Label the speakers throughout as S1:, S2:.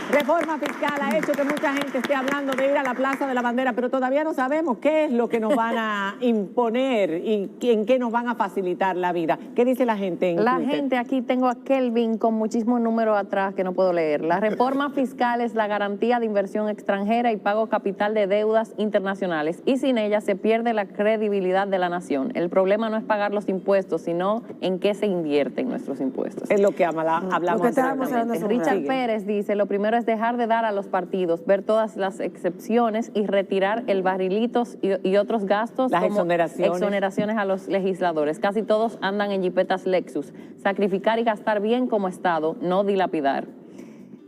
S1: Reforma fiscal ha hecho que mucha gente esté hablando de ir a la Plaza de la Bandera, pero todavía no sabemos qué es lo que nos van a imponer y en qué nos van a facilitar la vida. ¿Qué dice la gente en Twitter?
S2: Gente, aquí tengo a Kelvin con muchísimos números atrás que no puedo leer. La reforma fiscal es la garantía de inversión extranjera y pago capital de deudas internacionales, y sin ella se pierde la credibilidad de la nación. El problema no es pagar los impuestos, sino en qué se invierten nuestros impuestos.
S1: Es lo que hablamos
S2: anteriormente. Richard Pérez dice, lo primero es dejar de dar a los partidos, ver todas las excepciones y retirar el barrilitos y otros gastos,
S1: las
S2: como
S1: exoneraciones
S2: a los legisladores. Casi todos andan en jipetas Lexus. Sacrificar y gastar bien como Estado, no dilapidar.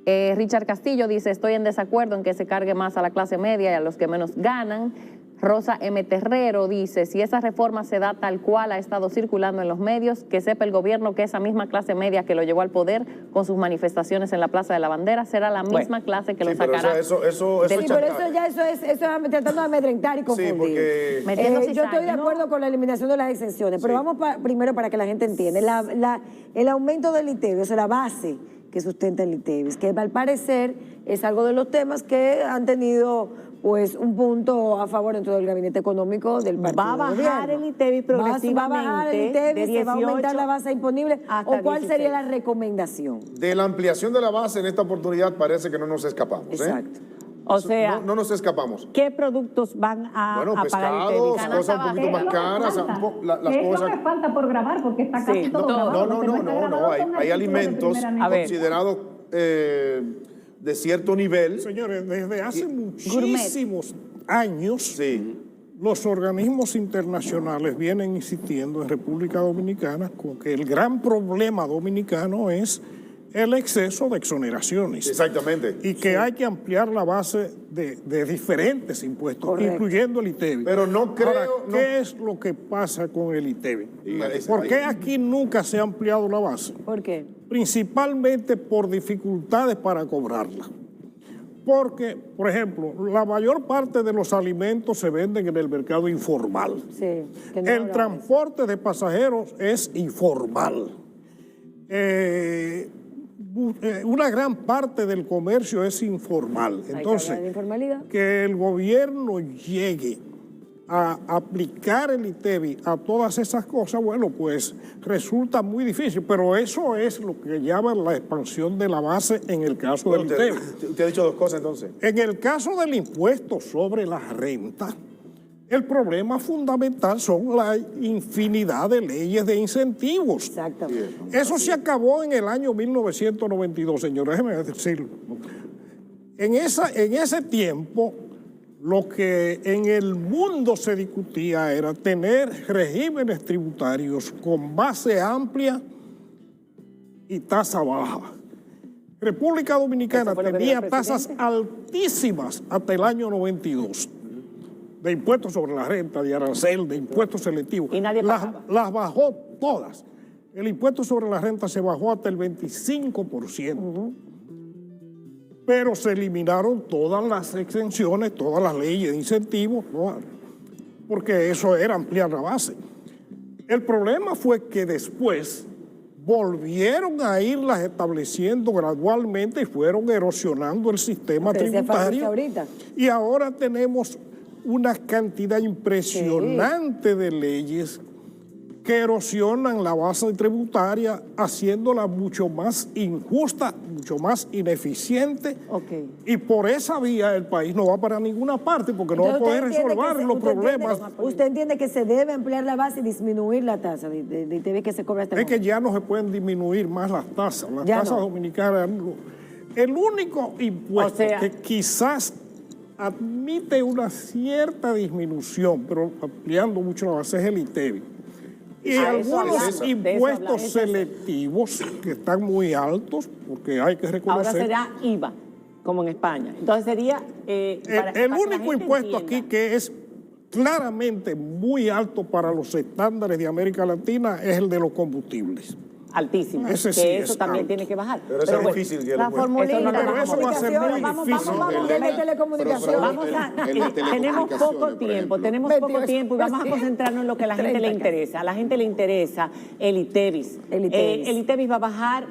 S2: Richard Castillo dice, estoy en desacuerdo en que se cargue más a la clase media y a los que menos ganan. Rosa M. Terrero dice, si esa reforma se da tal cual ha estado circulando en los medios, que sepa el gobierno que esa misma clase media que lo llevó al poder con sus manifestaciones en la Plaza de la Bandera será la misma clase que lo sacará.
S3: Pero eso es
S4: tratando de amedrentar y confundir.
S3: Sí, porque...
S4: yo estoy de acuerdo con la eliminación de las exenciones, pero vamos primero para que la gente entienda. El aumento del ITEVIS, o sea, la base que sustenta el ITEVIS, que al parecer es algo de los temas que han tenido pues un punto a favor dentro del gabinete económico del partido.
S1: ¿Va a bajar el ITEVIS progresivamente?
S4: ¿Va a bajar el ITEVIS? ¿Se va a aumentar la base imponible? ¿O cuál sería la recomendación?
S3: De la ampliación de la base en esta oportunidad parece que no nos escapamos.
S4: Exacto.
S1: O sea,
S3: no nos escapamos.
S1: ¿Qué productos van a pagar el ITEVIS?
S3: Cosas un poquito más caras. Las cosas
S5: que falta por grabar porque está casi todo grabado.
S3: No. Hay alimentos considerados de cierto nivel.
S6: Señores, desde hace muchísimos años, los organismos internacionales vienen insistiendo en República Dominicana con que el gran problema dominicano es el exceso de exoneraciones.
S3: Exactamente.
S6: Y que hay que ampliar la base de diferentes impuestos, incluyendo el ITEVIS.
S3: Pero no creo...
S6: Ahora, ¿qué es lo que pasa con el ITEVIS? ¿Por qué aquí nunca se ha ampliado la base?
S4: ¿Por qué?
S6: Principalmente por dificultades para cobrarla. Porque, por ejemplo, la mayor parte de los alimentos se venden en el mercado informal.
S4: Sí,
S6: el transporte de pasajeros es informal. Una gran parte del comercio es informal. Entonces, que el gobierno llegue a aplicar el ITEVIS a todas esas cosas, bueno, pues resulta muy difícil, pero eso es lo que llaman la expansión de la base en el caso del ITEVIS.
S3: Usted ha dicho dos cosas entonces.
S6: En el caso del impuesto sobre la renta, el problema fundamental son la infinidad de leyes de incentivos.
S4: Exactamente.
S6: Eso se acabó en el año 1992, señores, déjenme decirlo. En ese tiempo, lo que en el mundo se discutía era tener regímenes tributarios con base amplia y tasa baja. República Dominicana tenía tasas altísimas hasta el año 92. De impuestos sobre la renta, de arancel, de impuestos selectivos.
S1: Y nadie pagaba.
S6: Las bajó todas. El impuesto sobre la renta se bajó hasta el 25%. Pero se eliminaron todas las exenciones, todas las leyes de incentivos, porque eso era ampliar la base. El problema fue que después volvieron a irlas estableciendo gradualmente y fueron erosionando el sistema tributario. Y ahora tenemos una cantidad impresionante de leyes que erosionan la base tributaria, haciéndola mucho más injusta, mucho más ineficiente. Y por esa vía el país no va para ninguna parte porque no va a poder resolver los problemas.
S4: ¿Usted entiende que se debe ampliar la base y disminuir la tasa de ITEVIS que se cobra hasta el momento?
S6: Es que ya no se pueden disminuir más las tasas. Las tasas dominicanas. El único impuesto que quizás admite una cierta disminución, pero ampliando mucho la base, es el ITEVIS. Y algunos impuestos selectivos que están muy altos, porque hay que reconocer...
S1: Ahora será IVA, como en España. Entonces sería...
S6: el único impuesto aquí que es claramente muy alto para los estándares de América Latina es el de los combustibles.
S1: altísimas.
S6: Ese
S1: que
S6: sí
S1: eso
S6: es
S1: también
S6: alto.
S1: tiene que bajar.
S3: Pero eso es
S1: bueno,
S3: difícil que
S2: la
S3: lo muestre.
S2: formulita.
S1: Eso no lo
S6: Pero
S1: vamos
S6: eso va a ser muy
S4: Vamos,
S6: difícil.
S4: y el de telecomunicaciones.
S1: Vamos tenemos poco tiempo, tenemos poco
S4: 28%.
S1: tiempo y vamos a concentrarnos en lo que a la gente le
S4: 30 casi.
S1: interesa. A la gente le interesa el ITEVIS.
S4: El ITEVIS.
S1: El ITEVIS va a bajar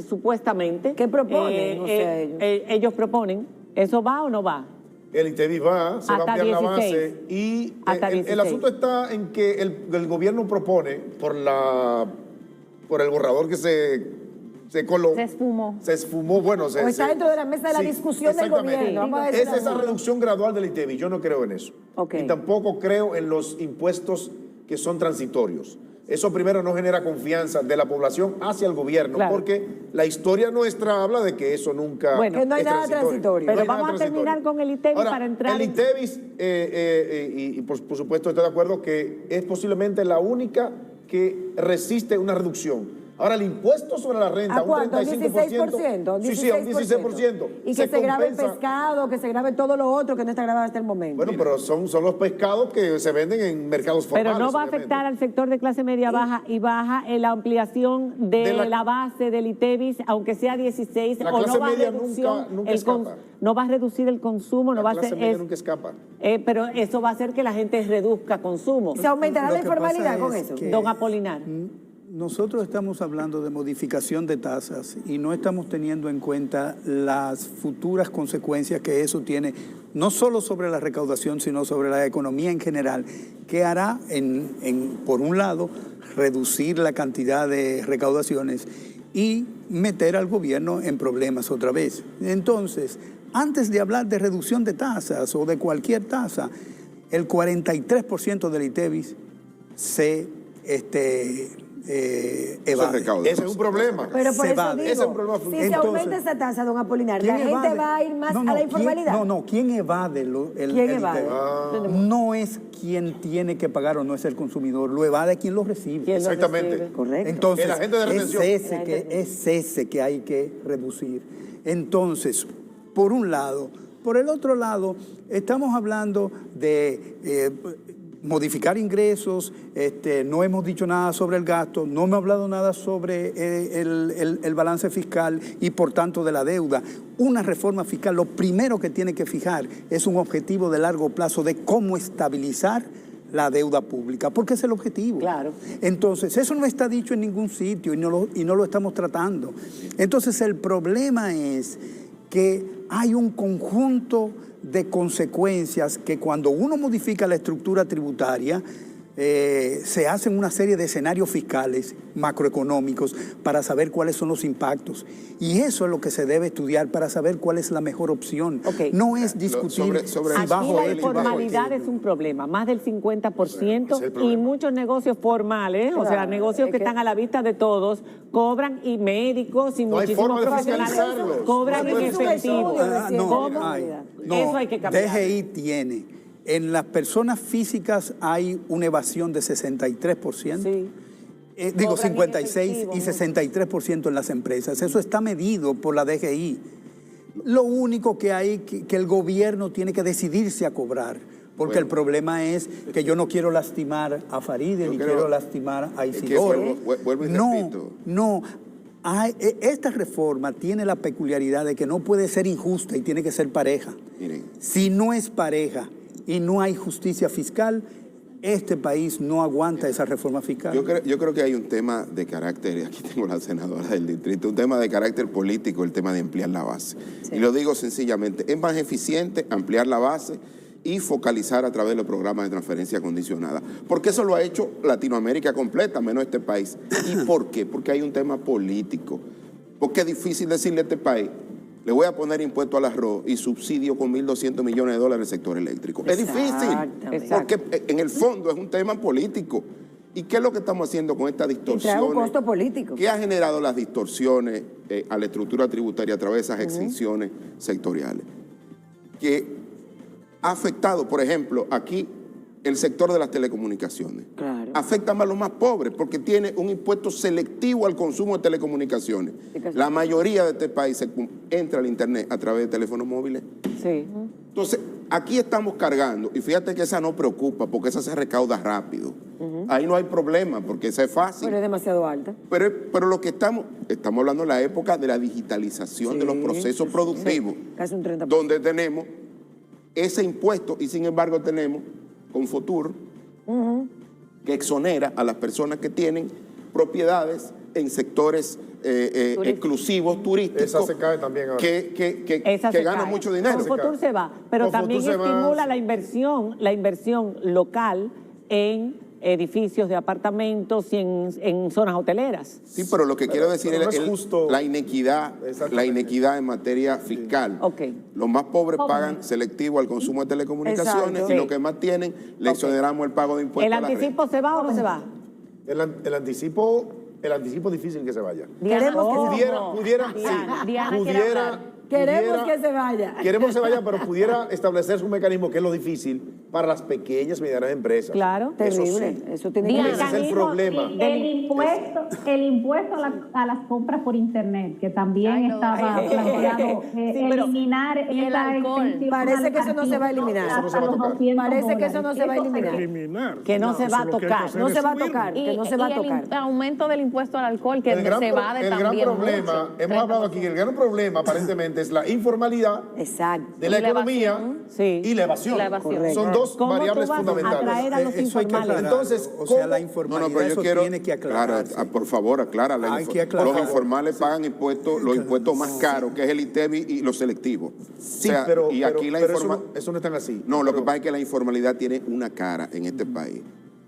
S1: supuestamente.
S4: ¿Qué proponen? O sea,
S1: ellos proponen. ¿Eso va o no va?
S3: El ITEVIS va, se va a
S1: Hasta
S3: ampliar la
S1: 16.
S3: base y
S1: Hasta
S3: el
S1: 16.
S3: asunto está en que el gobierno propone por el borrador que se coló.
S2: Se esfumó.
S3: Se esfumó, bueno.
S4: O está dentro de la mesa de la discusión del
S3: exactamente.
S4: gobierno, vamos a decir
S3: Es esa
S4: así.
S3: reducción gradual del ITEVIS. Yo no creo en eso.
S4: Ok.
S3: Y tampoco creo en los impuestos que son transitorios. Eso primero no genera confianza de la población hacia el gobierno,
S1: Claro.
S3: porque la historia nuestra habla de que eso nunca
S1: Bueno,
S4: que no hay
S3: es
S4: nada transitorio.
S1: Pero
S3: No hay nada
S1: vamos a terminar con el ITEVIS
S3: Ahora,
S1: para entrar
S3: el
S1: en-
S3: ITEVIS, y por supuesto estoy de acuerdo que es posiblemente la única que resiste una reducción. Ahora, el impuesto sobre la renta,
S4: ¿A
S3: un
S4: cuánto?
S3: 35%.
S4: ¿16%?
S3: Sí, a un 16%.
S4: Y que se grabe el
S3: compensa.
S4: pescado, que se grabe todo lo otro que no está grabado hasta el momento.
S3: Bueno, pero son los pescados que se venden en mercados formales.
S1: Pero no va a
S3: obviamente.
S1: afectar al sector de clase media baja y baja en la ampliación de
S3: De
S1: la base del ITEVIS, aunque sea 16,
S3: La
S1: o no
S3: clase
S1: va a
S3: media
S1: reducción,
S3: nunca escapa.
S1: no va a reducir el consumo, no va
S3: La
S1: a
S3: clase
S1: ser,
S3: media
S1: es-
S3: nunca escapa.
S1: pero eso va a hacer que la gente reduzca consumo.
S4: ¿Se aumentará
S7: Lo
S4: la
S7: que
S4: informalidad
S7: pasa
S4: con
S7: es
S4: eso?
S7: que-
S1: Don Apolinar.
S7: Nosotros estamos hablando de modificación de tasas y no estamos teniendo en cuenta las futuras consecuencias que eso tiene, no solo sobre la recaudación, sino sobre la economía en general, que hará, por un lado, reducir la cantidad de recaudaciones y meter al gobierno en problemas otra vez. Entonces, antes de hablar de reducción de tasas o de cualquier tasa, el 43% del ITEVIS se evade.
S8: recauda.
S3: Ese es un problema.
S4: Pero por
S7: se
S4: eso
S7: va.
S4: digo,
S3: Ese es un problema
S4: si
S3: fundamental.
S4: se aumenta
S7: Entonces,
S4: esa tasa, don Apolinar, la
S7: ¿quién
S4: gente
S7: evade?
S4: va a ir más
S7: No,
S4: a
S7: no,
S4: la
S7: ¿quién-
S4: informalidad.
S7: ¿quién evade el
S4: ¿Quién evade?
S7: ITEVIS? No es quien tiene que pagar o no es el consumidor, lo evade quien lo recibe.
S1: ¿Quién lo
S3: Exactamente.
S1: recibe?
S4: Correcto.
S7: Entonces,
S3: El agente de retención.
S7: es ese que hay que reducir. Entonces, por un lado. Por el otro lado, estamos hablando de modificar ingresos, no hemos dicho nada sobre el gasto, no hemos hablado nada sobre el balance fiscal y por tanto de la deuda. Una reforma fiscal, lo primero que tiene que fijar es un objetivo de largo plazo de cómo estabilizar la deuda pública, porque es el objetivo.
S1: Claro.
S7: Entonces, eso no está dicho en ningún sitio y no lo estamos tratando. Entonces, el problema es que hay un conjunto de consecuencias que cuando uno modifica la estructura tributaria, se hacen una serie de escenarios fiscales, macroeconómicos, para saber cuáles son los impactos. Y eso es lo que se debe estudiar para saber cuál es la mejor opción.
S1: Ok.
S7: No es discutir
S8: sobre
S7: si
S1: Aquí
S7: bajo
S1: la
S7: él y bajo
S1: informalidad
S7: aquel.
S1: es un problema, más del 50%,
S3: Ese es el
S1: y
S3: problema.
S1: muchos negocios formales, o sea,
S4: Claro,
S1: negocios
S4: es
S1: que
S4: que-
S1: están a la vista de todos, cobran, y médicos y
S3: No hay
S1: muchísimos
S3: forma de
S1: profesionales
S3: fiscalizarlos.
S1: cobran
S3: No
S1: en
S3: se puede
S1: efectivo.
S3: fiscalizar.
S4: recién
S1: ¿Cómo?
S4: de
S7: hay.
S4: comunidad.
S1: Eso hay que cambiar.
S7: DGI tiene. En las personas físicas hay una evasión de 63%.
S1: Sí.
S7: Digo,
S1: Cobran en
S7: 56
S1: efectivo,
S7: y
S1: ¿no?
S7: 63% en las empresas. Eso está medido por la DGI. Lo único que hay que el gobierno tiene que decidirse a cobrar. Porque el problema es que yo no quiero lastimar a Farideh ni
S8: creo-
S7: quiero lastimar a
S8: es que
S7: Isidoro.
S8: vuelvo y
S7: no,
S8: repito.
S7: no. Esta reforma tiene la peculiaridad de que no puede ser injusta y tiene que ser pareja.
S8: Miren.
S7: Si no es pareja y no hay justicia fiscal, este país no aguanta esa reforma fiscal.
S8: Yo creo que hay un tema de carácter, y aquí tengo la senadora del distrito, un tema de carácter político, el tema de ampliar la base. Y lo digo sencillamente, es más eficiente ampliar la base y focalizar a través de los programas de transferencia condicionada. Porque eso lo ha hecho Latinoamérica completa, menos este país. ¿Y por qué? Porque hay un tema político. Porque es difícil decirle a este país, le voy a poner impuesto al arroz y subsidio con 1.200 millones de dólares al sector eléctrico. Es difícil,
S4: Exactamente.
S8: porque en el fondo es un tema político. ¿Y qué es lo que estamos haciendo con estas
S4: Y
S8: distorsiones?
S4: trae un costo político.
S8: ¿Qué ha generado las distorsiones a la estructura tributaria a través de esas exenciones sectoriales? Que ha afectado, por ejemplo, aquí el sector de las telecomunicaciones.
S4: Claro.
S8: Afecta más a los más pobres porque tiene un impuesto selectivo al consumo de telecomunicaciones. La mayoría de este país entra al internet a través de teléfonos móviles.
S1: Sí.
S8: Entonces, aquí estamos cargando, y fíjate que esa no preocupa porque esa se recauda rápido. ahí no hay problema, porque esa es fácil.
S4: Pero es demasiado alta.
S8: Pero lo que estamos hablando de la época de la digitalización de los procesos productivos,
S4: Casi un 30%.
S8: donde tenemos ese impuesto y sin embargo tenemos Confotur, que exonera a las personas que tienen propiedades en sectores exclusivos, turísticos,
S3: Esa se cae también ahora.
S8: que ganan mucho dinero.
S1: Confotur se va, pero
S3: Confotur
S1: también
S3: se va,
S1: estimula
S3: sí.
S1: la inversión local en edificios de apartamentos y en zonas hoteleras.
S8: Sí, pero lo que quiero decir
S3: pero no
S8: es
S3: es justo.
S8: la inequidad en materia fiscal.
S1: Ok.
S8: Los más pobres pagan selectivo al consumo de telecomunicaciones
S4: Exacto.
S8: y los que más tienen le exoneramos el pago de impuestos.
S1: ¿El
S8: a la renta.
S1: anticipo se va o no se va?
S3: El anticipo es difícil que se vaya.
S4: Queremos que se vaya.
S3: Pudiera,
S2: Diana quiere hablar.
S4: Queremos que se vaya.
S3: Queremos que se vaya, pero pudiera establecerse un mecanismo que es lo difícil para las pequeñas y medianas empresas.
S1: Claro.
S3: Eso
S4: Terrible.
S3: sí.
S4: Eso tiene
S1: Diana,
S4: que
S3: Ese es el
S1: mecanismo
S3: problema.
S5: El impuesto a las compras por internet, que también
S2: Ay, no.
S5: estaba planteado
S1: Sí, pero-
S5: eliminar
S2: y el
S5: esa
S2: alcohol.
S5: extensión
S4: Parece
S5: al
S4: que eso no se va a eliminar.
S5: hasta
S3: Eso no se va a
S5: los
S3: tocar.
S5: 200
S4: Parece que eso no se va a
S5: dólares.
S4: eliminar.
S6: Eliminar.
S1: Que no se va a
S6: Eso lo que hay que
S1: tocar.
S6: hacer
S4: No
S6: es
S4: se va a
S6: subirlo.
S4: tocar. Que no se va a tocar.
S2: El aumento del impuesto al alcohol, que se evade
S3: el gran
S2: también
S3: problema,
S2: mucho.
S3: hemos hablado aquí, el gran problema aparentemente es la informalidad
S4: Exacto.
S3: de la
S2: Y la
S3: economía
S2: evasión.
S1: Sí.
S3: y la evasión.
S2: Y la evasión.
S4: Correcto.
S3: Son dos
S1: ¿Cómo
S3: variables
S1: tú vas a
S3: fundamentales.
S1: atraer a los
S7: Eso hay que
S1: informales?
S7: aclararlo.
S3: Entonces,
S7: o sea, la
S3: ¿cómo?
S7: informalidad,
S8: pero yo
S7: eso
S8: quiero,
S7: tiene que aclararse.
S8: por favor, aclárala.
S7: Hay que aclarar.
S8: Los informales pagan impuestos, los impuestos más caros, que es el ITEVI y los selectivos.
S3: Sí,
S8: O sea,
S3: pero,
S8: y aquí la
S3: pero eso no es tan así.
S8: No, lo que pasa es que la informalidad tiene una cara en este país.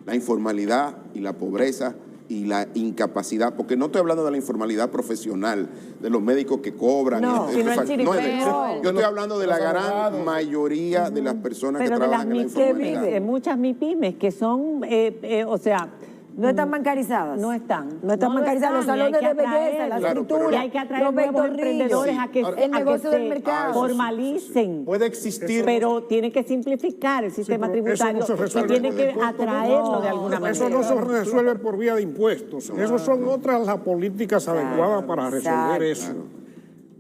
S8: La informalidad y la pobreza y la incapacidad, porque no estoy hablando de la informalidad profesional, de los médicos que cobran.
S4: No,
S2: sino el chiripeo.
S8: Yo estoy hablando de la
S3: Los
S8: gran
S3: abogados.
S8: mayoría de las personas
S1: Pero
S8: que
S1: de las
S8: trabajan en la
S1: MIPYMES,
S8: informalidad.
S1: muchas MIPYMES que son, o sea,
S4: No están bancarizadas.
S1: no están.
S4: No están bancarizadas. Los
S1: están, y hay
S4: salones
S1: que
S4: de belleza,
S1: atraerlos.
S4: las
S8: Claro, pero
S1: Y hay que atraer
S4: los
S1: nuevos
S4: ventorrillos,
S1: emprendedores a que,
S4: el negocio del mercado.
S1: formalicen.
S3: Puede existir.
S1: Pero tiene que simplificar el sistema
S6: pero eso
S1: tributario
S6: no se
S1: y
S6: resuelve
S1: tiene
S6: con
S1: que
S6: impuestos,
S1: atraerlo de alguna manera.
S6: Eso no se resuelve por vía de impuestos. Eso son otras las políticas adecuadas para resolver
S4: exacto.
S6: eso.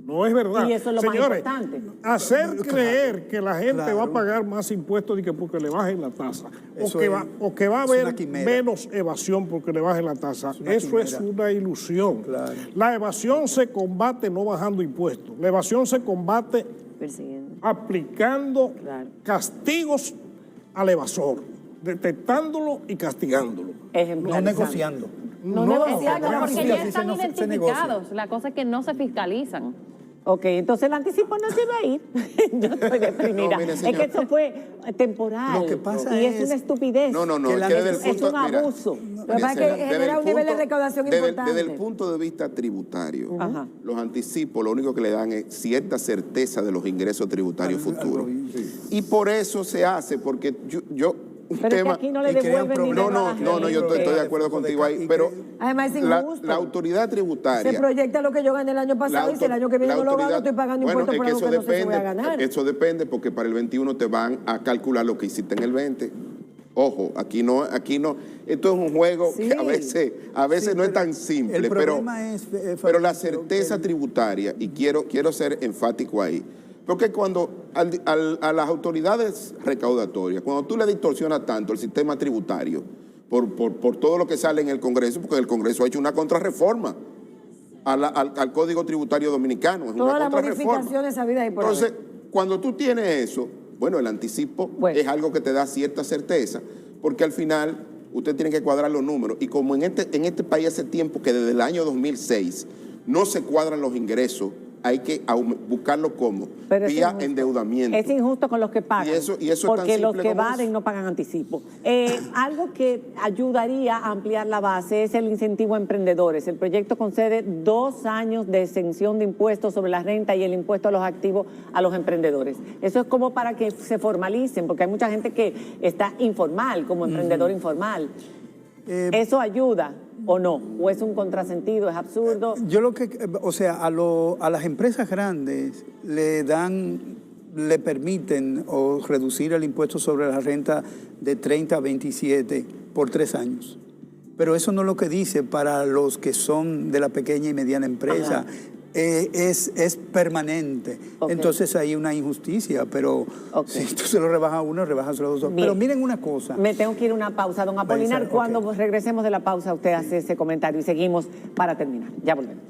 S6: No es verdad.
S1: Y eso es lo más
S6: Señores,
S1: importante.
S6: hacer creer que la gente va a pagar más impuestos y que porque le bajen la tasa,
S7: Eso
S6: o que va a
S7: es una
S6: haber
S7: quimera.
S6: menos evasión porque le bajen la tasa, eso es
S7: quimera.
S6: una ilusión.
S7: Claro.
S6: La evasión se combate no bajando impuestos. La evasión se combate
S4: Persiguiendo.
S6: aplicando
S4: Claro.
S6: castigos al evasor, detectándolo y castigándolo.
S7: No
S1: Ejemplarizando.
S7: negociando.
S4: No negociando,
S7: porque
S2: Porque
S7: sí,
S2: ya
S7: así
S2: están
S7: se negocia.
S2: identificados. La cosa es que no se fiscalizan.
S1: Ok, entonces el anticipo no se va a ir. Yo estoy deprimida.
S8: No, mire,
S1: es
S8: señor.
S1: que eso fue temporal.
S7: Lo que pasa
S1: y es
S7: es-
S1: una estupidez.
S8: No,
S7: que la
S8: desde el
S7: gente-
S1: Es
S8: punto,
S1: un
S8: mira,
S1: abuso.
S4: Lo que pasa es que
S8: desde
S4: genera
S8: el
S4: un nivel de
S8: punto-
S4: recaudación
S8: desde
S4: importante.
S8: el punto de vista tributario,
S1: Ajá.
S8: los anticipos lo único que le dan es cierta certeza de los ingresos tributarios futuros. Y por eso se hace, porque yo un
S1: Pero es que
S8: tema...
S1: aquí no le
S7: y crean
S1: devuelven dinero
S8: No,
S1: a la
S8: no, yo
S1: gente.
S8: estoy de acuerdo contigo ahí, pero
S4: Además es
S8: la,
S4: injusto.
S8: la autoridad tributaria...
S4: Se proyecta lo que yo gané el año pasado y si el año que viene
S8: la
S4: no lo gano,
S8: autoridad-
S4: estoy pagando
S8: bueno,
S4: impuestos por
S8: es
S4: algo que no sé si voy a ganar.
S8: Eso depende porque para el 21 te van a calcular lo que hiciste en el 20. Ojo, aquí no, esto es un juego
S4: Sí.
S8: que a veces
S7: Sí,
S8: no es
S7: pero
S8: tan simple,
S7: el
S8: pero,
S7: problema es,
S8: pero la
S7: Fabricio,
S8: certeza
S7: que-
S8: tributaria, y quiero ser enfático ahí, porque cuando a las autoridades recaudatorias, cuando tú le distorsionas tanto el sistema tributario por todo lo que sale en el Congreso, porque el Congreso ha hecho una contrarreforma al Código Tributario Dominicano, es
S4: Todas
S8: una
S4: las
S8: contrarreforma.
S4: modificaciones habidas y por
S8: Entonces,
S4: haber.
S8: cuando tú tienes eso, bueno, el anticipo
S1: Bueno.
S8: es algo que te da cierta certeza, porque al final usted tiene que cuadrar los números. Y como en este país hace tiempo que desde el año 2006 no se cuadran los ingresos, hay que buscarlo como
S1: Pero es
S8: vía
S1: injusto.
S8: endeudamiento.
S1: Es injusto con los que pagan.
S8: Y eso es tan
S1: porque los
S8: simple
S1: que
S8: como
S1: evaden
S8: eso.
S1: no pagan anticipo. Algo que ayudaría a ampliar la base es el incentivo a emprendedores. El proyecto concede 2 años de exención de impuestos sobre la renta y el impuesto a los activos a los emprendedores. Eso es como para que se formalicen, porque hay mucha gente que está informal, como emprendedor informal. ¿Eso ayuda o no? ¿O es un contrasentido, es absurdo?
S7: Yo lo que, o sea, a las empresas grandes le permiten o reducir el impuesto sobre la renta de 30 a 27 por 3 años. Pero eso no es lo que dice para los que son de la pequeña y mediana empresa. es permanente.
S1: Okay.
S7: Entonces hay una injusticia, pero si tú se lo rebajas a uno, rebajas a los dos.
S1: Bien.
S7: Pero miren una cosa.
S1: Me tengo que ir a una pausa. Don Apolinar,
S7: Ok.
S1: cuando regresemos de la pausa, usted hace ese comentario y seguimos para terminar. Ya volvemos.